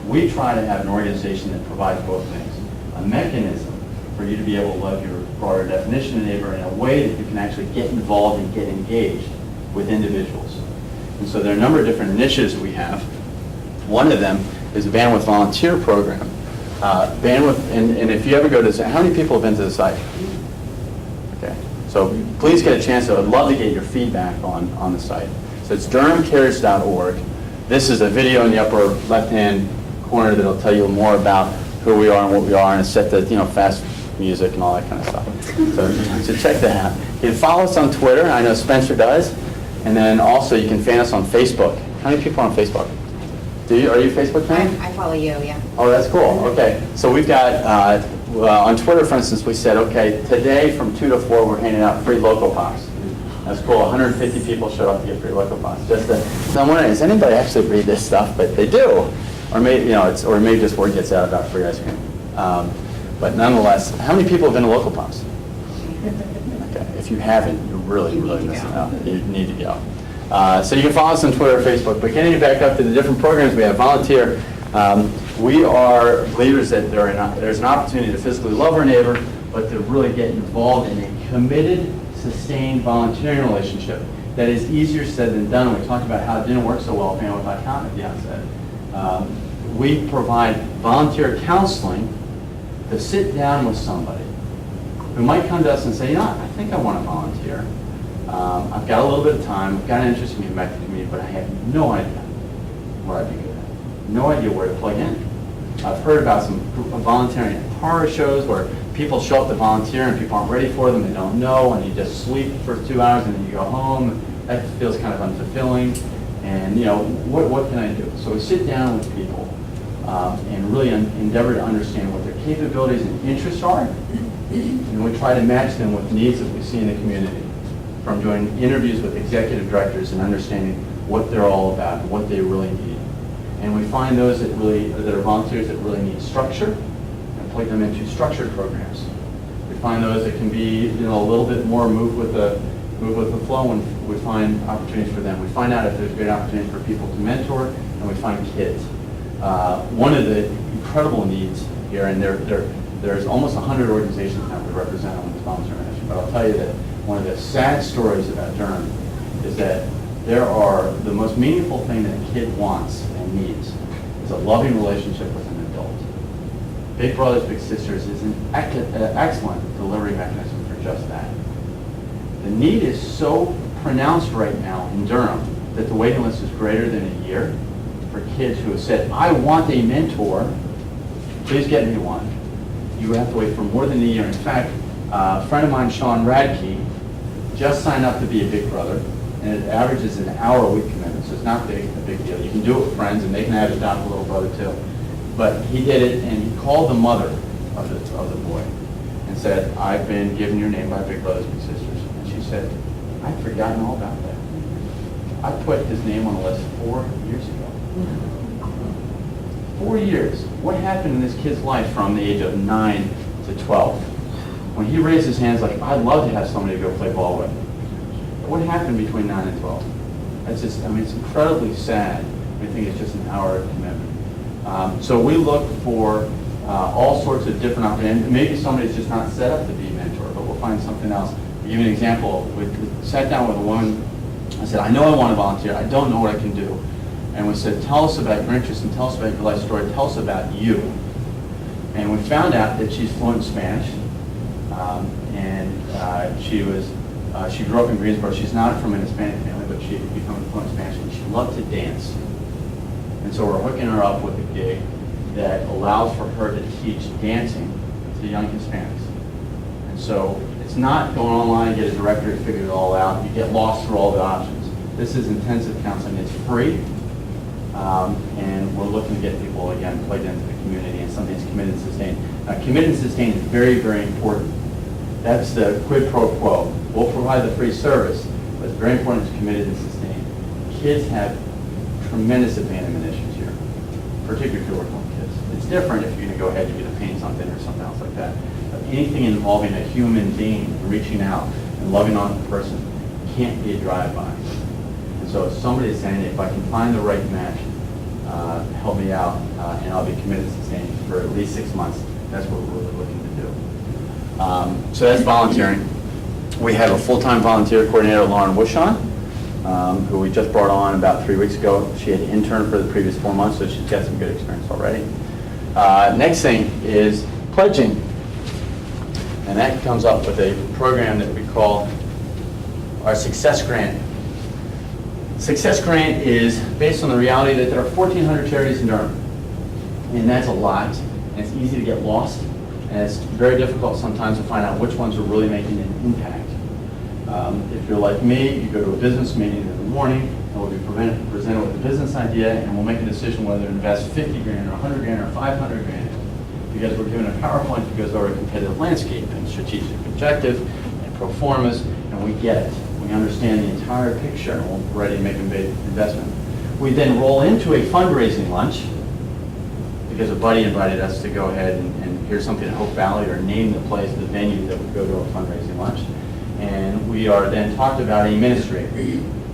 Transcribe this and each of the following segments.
We try to have an organization that provides both things. A mechanism for you to be able to love your broader definition of neighbor in a way that you can actually get involved and get engaged with individuals. And so there are a number of different initiatives we have. One of them is a bandwidth volunteer program. Bandwidth, and if you ever go to, how many people have been to the site? Okay, so please get a chance. I would love to get your feedback on the site. So it's DurhamCares.org. This is a video in the upper left-hand corner that'll tell you more about who we are and what we are, and it's set to, fast music and all that kind of stuff. So check that out. You can follow us on Twitter. I know Spencer does. And then also you can fan us on Facebook. How many people are on Facebook? Are you a Facebook fan? I follow you, yeah. Oh, that's cool. Okay. So we've got, on Twitter, for instance, we said, okay, today from 2 to 4, we're handing out free Local Pops. That's cool. 150 people showed up to get free Local Pops. So I'm wondering, does anybody actually read this stuff? But they do. Or maybe, or maybe just word gets out about free ice cream. But nonetheless, how many people have been to Local Pops? Okay. If you haven't, you're really missing out. You need to go. So you can follow us on Twitter or Facebook. But getting back up to the different programs we have, volunteer. We are believers that there's an opportunity to physically love our neighbor, but to really get involved in a committed, sustained volunteering relationship that is easier said than done. We talked about how it didn't work so well at bandwidth.com at the outset. We provide volunteer counseling to sit down with somebody who might come to us and say, I think I want to volunteer. I've got a little bit of time, I've got an interest in getting back to the community, but I have no idea what I'd be good at. No idea where to plug in. I've heard about some volunteering at horror shows where people show up to volunteer and people aren't ready for them, they don't know, and you just sleep for 2 hours and then you go home. That feels kind of unfulfilling. And what can I do? So we sit down with people and really endeavor to understand what their capabilities and interests are, and we try to match them with needs that we see in the community. From doing interviews with executive directors and understanding what they're all about and what they really need. And we find those that are volunteers that really need structure and plug them into structured programs. We find those that can be a little bit more move with the flow, and we find opportunities for them. We find out if there's great opportunity for people to mentor, and we find kids. One of the incredible needs here, and there's almost 100 organizations now we represent on this volunteer mission, but I'll tell you that one of the sad stories about Durham is that the most meaningful thing that a kid wants and needs is a loving relationship with an adult. Big Brothers Big Sisters is an excellent delivery mechanism for just that. The need is so pronounced right now in Durham that the waiting list is greater than a year for kids who have said, I want a mentor, please get me one. You have to wait for more than a year. In fact, a friend of mine, Sean Radke, just signed up to be a Big Brother, and it averages an hour-a-week commitment, so it's not a big deal. You can do it with friends, and they can add it down to a little brother too. But he did it, and he called the mother of the boy and said, I've been given your name by Big Brothers Big Sisters. And she said, I'd forgotten all about that. I put his name on the list 4 years ago. 4 years. What happened in this kid's life from the age of 9 to 12? When he raised his hands like, I'd love to have somebody to go play ball with. What happened between 9 and 12? That's just, it's incredibly sad. I think it's just an hour of commitment. So we look for all sorts of different opportunities. Maybe somebody's just not set up to be a mentor, but we'll find something else. To give you an example, we sat down with a woman. I said, I know I want to volunteer. I don't know what I can do. And we said, tell us about your interests and tell us about your life story. Tell us about you. And we found out that she's fluent in Spanish. She grew up in Greensboro. She's not from an Hispanic family, but she became fluent in Spanish, and she loved to dance. And so we're hooking her up with a gig that allows for her to teach dancing to young Hispanics. And so it's not going online, get a director to figure it all out. You get lost through all the options. This is intensive counseling. It's free, and we're looking to get people, again, plugged into the community and something that's committed and sustained. Committed and sustained is very, very important. That's the quid pro quo. We'll provide the free service, but it's very important it's committed and sustained. Kids have tremendous abandonment issues here, particularly if you're working with kids. It's different if you're going to go ahead and get to paint something or something else like that. But anything involving a human being reaching out and loving on the person can't be a drive-by. And so if somebody is saying, if I can find the right match, help me out, and I'll be committed to staying for at least 6 months. That's what we're really looking to do. So that's volunteering. We have a full-time volunteer coordinator, Lauren Wishon, who we just brought on about 3 weeks ago. She had interned for the previous 4 months, so she's got some good experience already. Next thing is pledging. And that comes up with a program that we call our Success Grant. Success Grant is based on the reality that there are 1,400 charities in Durham. And that's a lot. And it's easy to get lost. And it's very difficult sometimes to find out which ones are really making an impact. If you're like me, you go to a business meeting in the morning, and we'll be presented with a business idea, and we'll make a decision whether to invest 50 grand or 100 grand or 500 grand. Because we're given a PowerPoint that goes over a competitive landscape and strategic objective and pro formas, and we get it. We understand the entire picture, and we're ready to make a big investment. We then roll into a fundraising lunch, because a buddy invited us to go ahead and hear something at Hope Valley or name the place, the venue that we go to a fundraising lunch. And we are then talked about a ministry.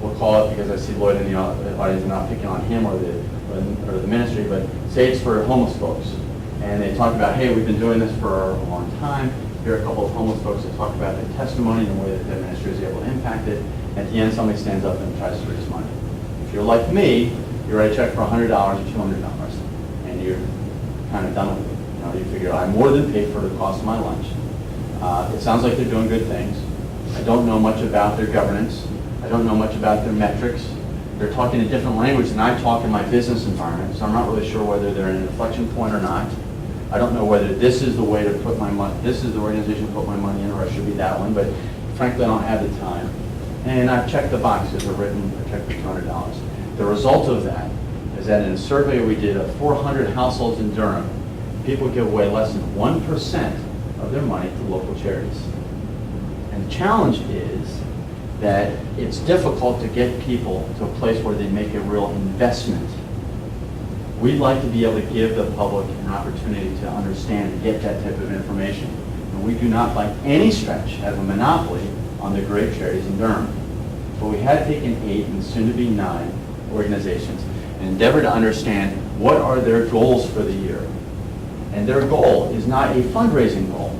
We'll call it, because I see Lloyd in the audience, I'm not picking on him or the ministry, but say it's for homeless folks. And they talk about, hey, we've been doing this for a long time. Here are a couple of homeless folks that talk about their testimony and the way that their ministry is able to impact it. At the end, somebody stands up and tries to raise money. If you're like me, you write a check for $100 or $200, and you're kind of done with it. You know, you figure, I more than paid for the cost of my lunch. It sounds like they're doing good things. I don't know much about their governance. I don't know much about their metrics. They're talking a different language than I talk in my business environment, so I'm not really sure whether they're in an inflection point or not. I don't know whether this is the way to put my money, this is the organization to put my money in, or it should be that one, but frankly, I don't have the time. And I've checked the boxes, I've written a check for $200. The result of that is that in a survey we did of 400 households in Durham, people give away less than 1% of their money to local charities. And the challenge is that it's difficult to get people to a place where they make a real investment. We'd like to be able to give the public an opportunity to understand and get that type of information. And we do not by any stretch have a monopoly on the great charities in Durham. But we have taken 8 and soon to be 9 organizations and endeavored to understand what are their goals for the year. And their goal is not a fundraising goal.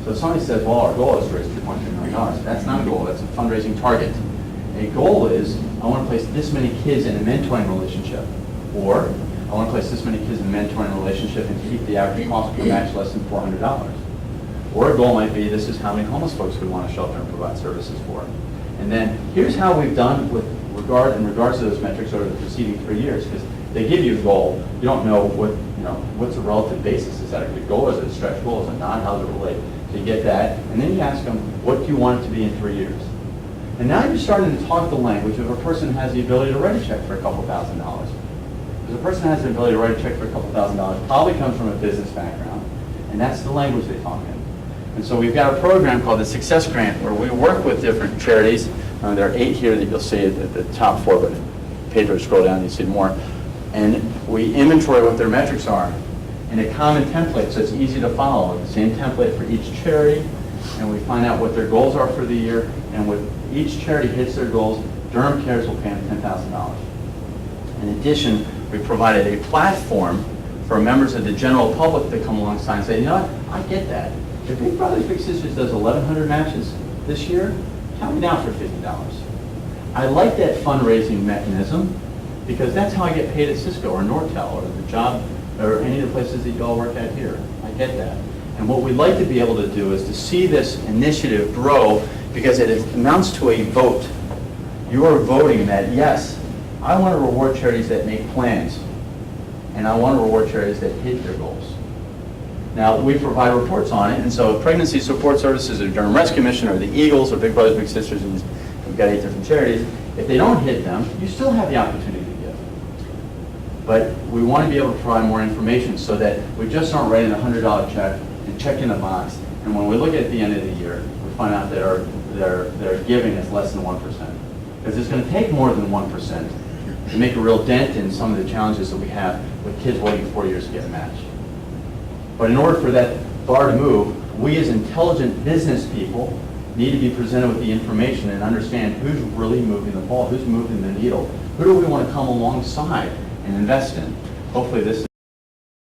So if somebody says, well, our goal is to raise $2.3 million. That's not a goal, that's a fundraising target. A goal is, I want to place this many kids in a mentoring relationship. Or, I want to place this many kids in a mentoring relationship and keep the average cost per match less than $400. Or a goal might be, this is how many homeless folks we want to shelter and provide services for. And then, here's how we've done in regards to those metrics over the preceding 3 years. Because they give you a goal, you don't know what's the relative basis. Is that a good goal? Is it a stretch goal? Is it not? How does it relate? So you get that, and then you ask them, what do you want it to be in 3 years? And now you're starting to talk the language of a person who has the ability to write a check for a couple $1,000. Because a person who has the ability to write a check for a couple $1,000 probably comes from a business background, and that's the language they talk in. And so we've got a program called the Success Grant where we work with different charities. There are 8 here that you'll see at the top 4, but Pedro, scroll down, you see more. And we inventory what their metrics are in a common template, so it's easy to follow. The same template for each charity, and we find out what their goals are for the year, and when each charity hits their goals, DurhamCares will pay them $10,000. In addition, we provided a platform for members of the general public to come alongside and say, you know what, I get that. If Big Brothers Big Sisters does 1,100 matches this year, count me down for $50. I like that fundraising mechanism because that's how I get paid at Cisco or Nortel or the job or any of the places that you all work at here. I get that. And what we'd like to be able to do is to see this initiative grow because it amounts to a vote. You are voting that, yes, I want to reward charities that make plans, and I want to reward charities that hit their goals. Now, we provide reports on it, and so Pregnancy Support Services or Durham Rescue Mission or the Eagles or Big Brothers Big Sisters, and we've got 8 different charities, if they don't hit them, you still have the opportunity to give. But we want to be able to provide more information so that we just aren't writing a $100 check and checking a box, and when we look at the end of the year, we find out that their giving is less than 1%. Because it's going to take more than 1% to make a real dent in some of the challenges that we have with kids waiting 4 years to get a match. But in order for that bar to move, we as intelligent business people need to be presented with the information and understand who's really moving the ball, who's moving the needle, who do we want to come alongside and invest in. Hopefully this